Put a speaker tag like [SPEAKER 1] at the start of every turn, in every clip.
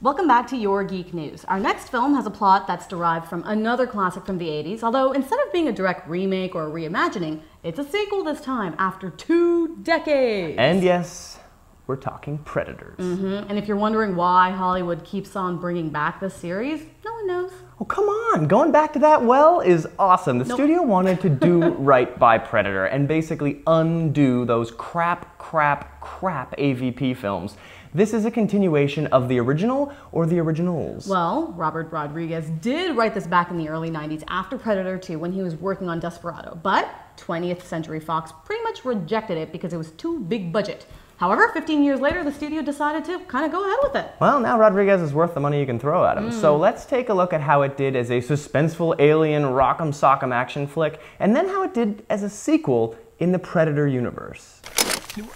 [SPEAKER 1] Welcome back to Your Geek News. Our next film has a plot that's derived from another classic from the 80s, although instead of being a direct remake or a reimagining, it's a sequel this time after 2 decades.
[SPEAKER 2] And yes, we're talking Predators.
[SPEAKER 1] And if you're wondering why Hollywood keeps on bringing back this series, no one knows.
[SPEAKER 2] Oh, come on. Going back to that well is awesome. The studio wanted to do right by Predator and basically undo those crap AVP films. This is a continuation of the original or the originals?
[SPEAKER 1] Well, Robert Rodriguez did write this back in the early 90s after Predator 2 when he was working on Desperado, but 20th Century Fox pretty much rejected it because it was too big budget. However, 15 years later, the studio decided to kind of go ahead with it.
[SPEAKER 2] Well, now Rodriguez is worth the money you can throw at him. So let's take a look at how it did as a suspenseful alien rock'em sock'em action flick, and then how it did as a sequel in the Predator universe.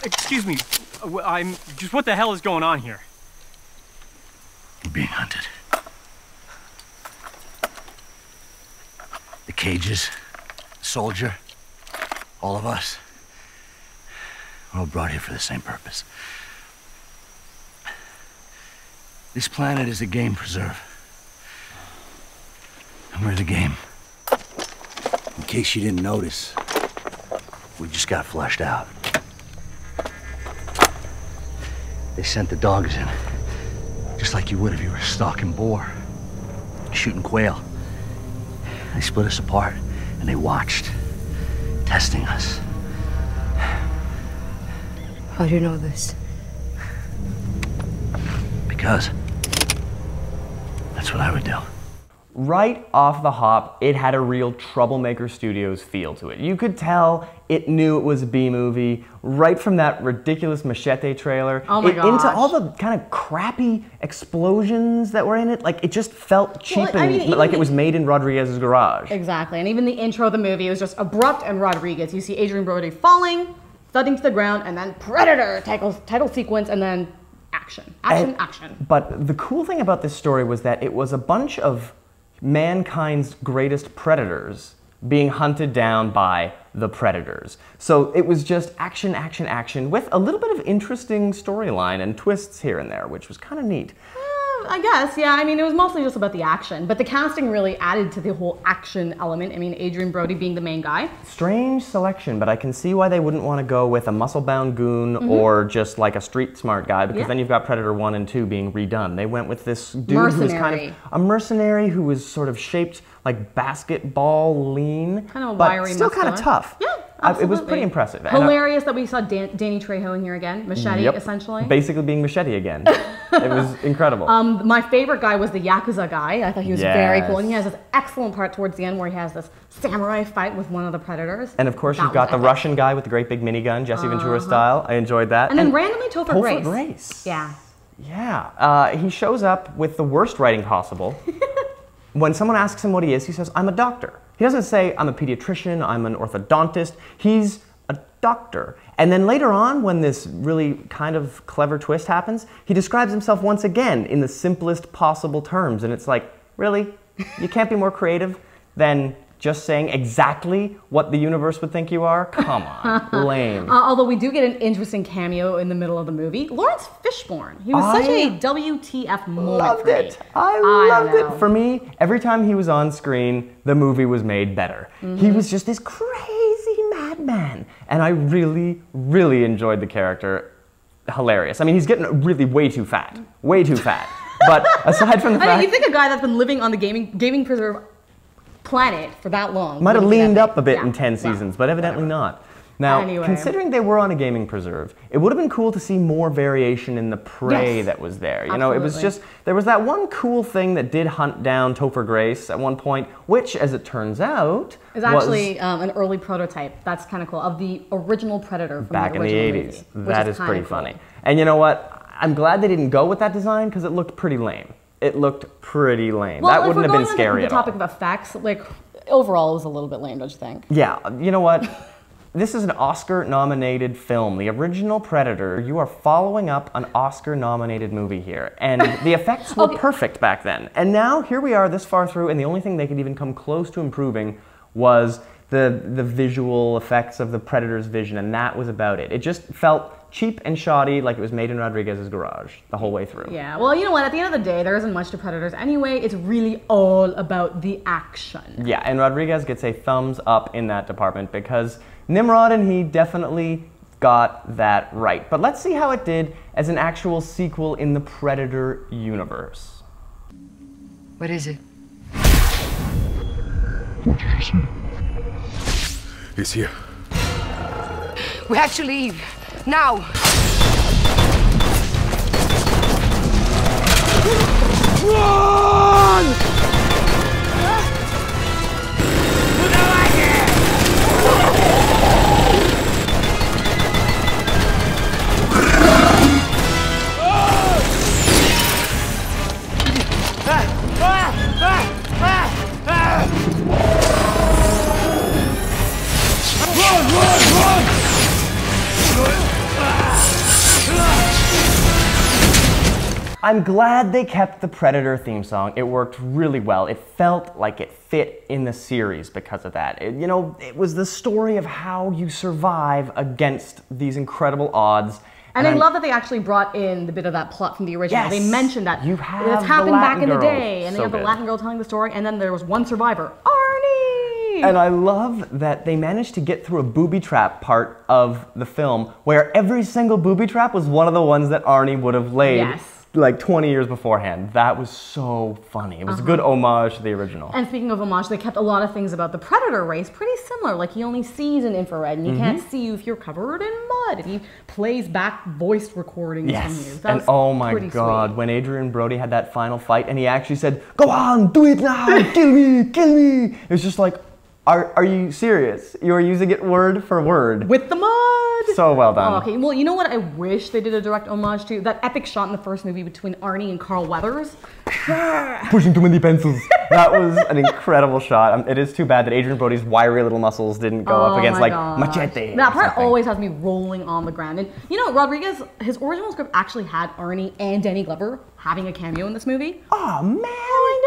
[SPEAKER 3] Excuse me, what the hell is going on here?
[SPEAKER 4] You're being hunted. The cages, soldier, all of us. We're all brought here for the same purpose. This planet is a game preserve. And we're the game. In case you didn't notice, we just got flushed out. They sent the dogs in, just like you would if you were stalking boar, shooting quail. They split us apart, and they watched, testing us.
[SPEAKER 5] How do you know this?
[SPEAKER 4] Because that's what I would do.
[SPEAKER 2] Right off the hop, it had a real Troublemaker Studios feel to it. You could tell it knew it was a B-movie right from that ridiculous Machete trailer.
[SPEAKER 1] Oh my gosh.
[SPEAKER 2] Into all the kind of crappy explosions that were in it. Like, it just felt cheap like it was made in Rodriguez's garage.
[SPEAKER 1] Exactly, and even the intro of the movie was just abrupt and Rodriguez. You see Adrian Brody falling, thudding to the ground, and then Predator title sequence, and then action. Action.
[SPEAKER 2] But the cool thing about this story was that it was a bunch of mankind's greatest predators being hunted down by the Predators. So it was just action with a little bit of interesting storyline and twists here and there, which was kind of neat.
[SPEAKER 1] I guess, yeah. I mean, it was mostly just about the action, but the casting really added to the whole action element. I mean, Adrian Brody being the main guy.
[SPEAKER 2] Strange selection, but I can see why they wouldn't want to go with a muscle-bound goon or just like a street-smart guy, because then you've got Predator 1 and 2 being redone. They went with this dude who was kind of a mercenary who was sort of shaped like basketball lean,
[SPEAKER 1] kind of a
[SPEAKER 2] but
[SPEAKER 1] wiry,
[SPEAKER 2] still kind of tough.
[SPEAKER 1] Yeah. Absolutely.
[SPEAKER 2] It was pretty impressive.
[SPEAKER 1] Hilarious that we saw Danny Trejo in here again. Machete, essentially.
[SPEAKER 2] Basically being Machete again. It was incredible.
[SPEAKER 1] My favorite guy was the Yakuza guy. I thought he was very cool. And he has this excellent part towards the end where he has this samurai fight with one of the Predators.
[SPEAKER 2] And of course, you've got the Russian guy with the great big minigun, Jesse Ventura style. I enjoyed that.
[SPEAKER 1] And then randomly Topher
[SPEAKER 2] Grace.
[SPEAKER 1] Yeah.
[SPEAKER 2] Yeah. He shows up with the worst writing possible. When someone asks him what he is, he says, "I'm a doctor." He doesn't say, "I'm a pediatrician, I'm an orthodontist." He's a doctor. And then later on, when this really kind of clever twist happens, he describes himself once again in the simplest possible terms. And it's like, really? You can't be more creative than just saying exactly what the universe would think you are? Come on, lame.
[SPEAKER 1] Although we do get an interesting cameo in the middle of the movie. Lawrence Fishburne. He was such a WTF moment for me.
[SPEAKER 2] I loved it. For me, every time he was on screen, the movie was made better. He was just this crazy madman. And I really, really enjoyed the character. Hilarious. I mean, he's getting really way too fat. Way too fat. But aside from the fact...
[SPEAKER 1] I mean, you think a guy that's been living on the gaming preserve planet for that long
[SPEAKER 2] might have leaned up a bit in 10 seasons, but evidently not. Now, considering they were on a gaming preserve, it would have been cool to see more variation in the prey that was there. You know, it was just, there was that one cool thing that did hunt down Topher Grace at one point, which, as it turns out,
[SPEAKER 1] is actually an early prototype. That's kind of cool, of the original Predator from
[SPEAKER 2] back
[SPEAKER 1] the
[SPEAKER 2] in the 80s.
[SPEAKER 1] movie,
[SPEAKER 2] That is pretty funny. And you know what? I'm glad they didn't go with that design because it looked pretty lame. It looked pretty lame.
[SPEAKER 1] Well,
[SPEAKER 2] that wouldn't have been scary at all.
[SPEAKER 1] The topic of effects, like, overall, it was a little bit lame, don't you think?
[SPEAKER 2] Yeah, you know what? This is an Oscar-nominated film. The original Predator, you are following up an Oscar-nominated movie here. And the effects were perfect back then. And now, here we are this far through, and the only thing they could even come close to improving was the visual effects of the Predator's vision, and that was about it. It just felt cheap and shoddy, like it was made in Rodriguez's garage the whole way through.
[SPEAKER 1] Yeah, well, you know what? At the end of the day, there isn't much to Predators anyway. It's really all about the action.
[SPEAKER 2] Yeah, and Rodriguez gets a thumbs up in that department because Nimrod and he definitely got that right. But let's see how it did as an actual sequel in the Predator universe.
[SPEAKER 5] What is it?
[SPEAKER 6] What did you say? He's here.
[SPEAKER 5] We have to leave. Now!
[SPEAKER 6] Run!
[SPEAKER 2] I'm glad they kept the Predator theme song. It worked really well. It felt like it fit in the series because of that. You know, it was the story of how you survive against these incredible odds.
[SPEAKER 1] And I love that they actually brought in the bit of that plot from the original.
[SPEAKER 2] Yes,
[SPEAKER 1] they mentioned that
[SPEAKER 2] you have
[SPEAKER 1] it's happened
[SPEAKER 2] the
[SPEAKER 1] back
[SPEAKER 2] Latin
[SPEAKER 1] in the
[SPEAKER 2] girl.
[SPEAKER 1] day, and
[SPEAKER 2] So
[SPEAKER 1] they have the
[SPEAKER 2] good.
[SPEAKER 1] Latin girl telling the story, and then there was one survivor, Arnie.
[SPEAKER 2] And I love that they managed to get through a booby trap part of the film where every single booby trap was one of the ones that Arnie would have laid.
[SPEAKER 1] Yes.
[SPEAKER 2] Like 20 years beforehand. That was so funny. It was a good homage to the original.
[SPEAKER 1] And speaking of homage, they kept a lot of things about the Predator race pretty similar. Like he only sees in infrared, and he can't see you if you're covered in mud. And he plays back voice recordings from you.
[SPEAKER 2] Yes,
[SPEAKER 1] That's
[SPEAKER 2] and oh my
[SPEAKER 1] pretty
[SPEAKER 2] god,
[SPEAKER 1] sweet.
[SPEAKER 2] when Adrian Brody had that final fight and he actually said, "Go on, do it now, kill me, kill me." It was just like, are you serious? You are using it word for word.
[SPEAKER 1] With the mud!
[SPEAKER 2] So well done.
[SPEAKER 1] Oh, okay, well, you know what I wish they did a direct homage to? That epic shot in the first movie between Arnie and Carl Weathers.
[SPEAKER 2] Pushing too many pencils. That was an incredible shot. It is too bad that Adrian Brody's wiry little muscles didn't go up against
[SPEAKER 1] my
[SPEAKER 2] like
[SPEAKER 1] gosh.
[SPEAKER 2] Machete.
[SPEAKER 1] That
[SPEAKER 2] or
[SPEAKER 1] part
[SPEAKER 2] something.
[SPEAKER 1] always has me rolling on the ground. And you know, Rodriguez, his original script actually had Arnie and Danny Glover having a cameo in this movie.
[SPEAKER 2] Oh man,
[SPEAKER 1] I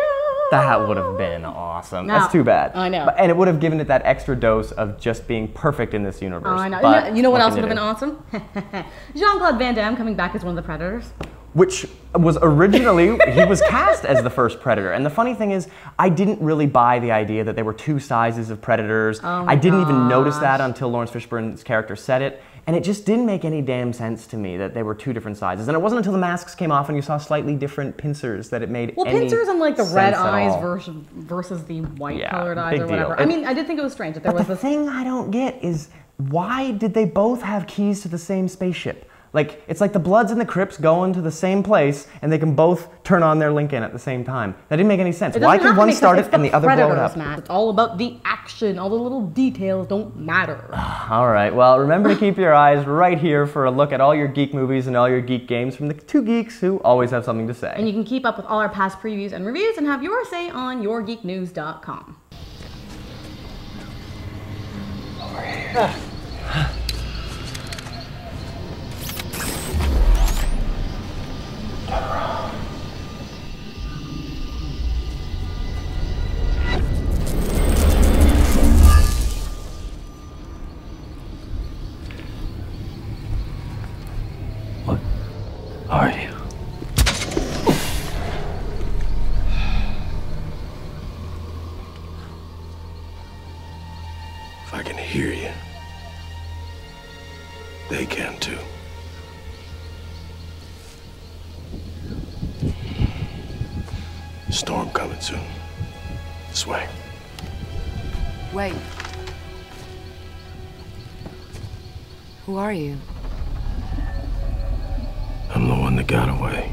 [SPEAKER 1] know.
[SPEAKER 2] that would have been awesome.
[SPEAKER 1] No,
[SPEAKER 2] That's too bad.
[SPEAKER 1] I know.
[SPEAKER 2] And it would have given it that extra dose of just being perfect in this universe.
[SPEAKER 1] I know.
[SPEAKER 2] But
[SPEAKER 1] You know what else
[SPEAKER 2] can
[SPEAKER 1] would have
[SPEAKER 2] you
[SPEAKER 1] been awesome? Jean-Claude Van Damme coming back as one of the Predators.
[SPEAKER 2] Which was originally, he was cast as the first Predator. And the funny thing is, I didn't really buy the idea that there were two sizes of Predators. I didn't even notice that until Lawrence Fishburne's character said it. And it just didn't make any damn sense to me that they were two different sizes. And it wasn't until the masks came off and you saw slightly different pincers that it made
[SPEAKER 1] Well,
[SPEAKER 2] any
[SPEAKER 1] pincers and like the red
[SPEAKER 2] sense at
[SPEAKER 1] eyes
[SPEAKER 2] all.
[SPEAKER 1] versus the white
[SPEAKER 2] Yeah,
[SPEAKER 1] colored eyes
[SPEAKER 2] big
[SPEAKER 1] or whatever.
[SPEAKER 2] deal.
[SPEAKER 1] I mean, I did think it was strange that there
[SPEAKER 2] But
[SPEAKER 1] was
[SPEAKER 2] the
[SPEAKER 1] this.
[SPEAKER 2] thing I don't get is, why did they both have keys to the same spaceship? Like, it's like the Bloods and the Crips going to the same place, and they can both turn on their Lincoln at the same time. That didn't make any sense.
[SPEAKER 1] It
[SPEAKER 2] Why
[SPEAKER 1] doesn't
[SPEAKER 2] can
[SPEAKER 1] have to
[SPEAKER 2] one
[SPEAKER 1] make
[SPEAKER 2] start
[SPEAKER 1] sense.
[SPEAKER 2] it and the other blow it
[SPEAKER 1] Predators,
[SPEAKER 2] up?
[SPEAKER 1] Matt. It's all about the action. All the little details don't matter.
[SPEAKER 2] All right, well, remember to keep your eyes right here for a look at all your geek movies and all your geek games from the two geeks who always have something to say.
[SPEAKER 1] And you can keep up with all our past previews and reviews and have your say on yourgeeknews.com.
[SPEAKER 6] Over here.
[SPEAKER 4] What are you?
[SPEAKER 6] If I can hear you, they can too. Storm coming soon. This way.
[SPEAKER 5] Wait. Who are you?
[SPEAKER 6] I'm the one that got away.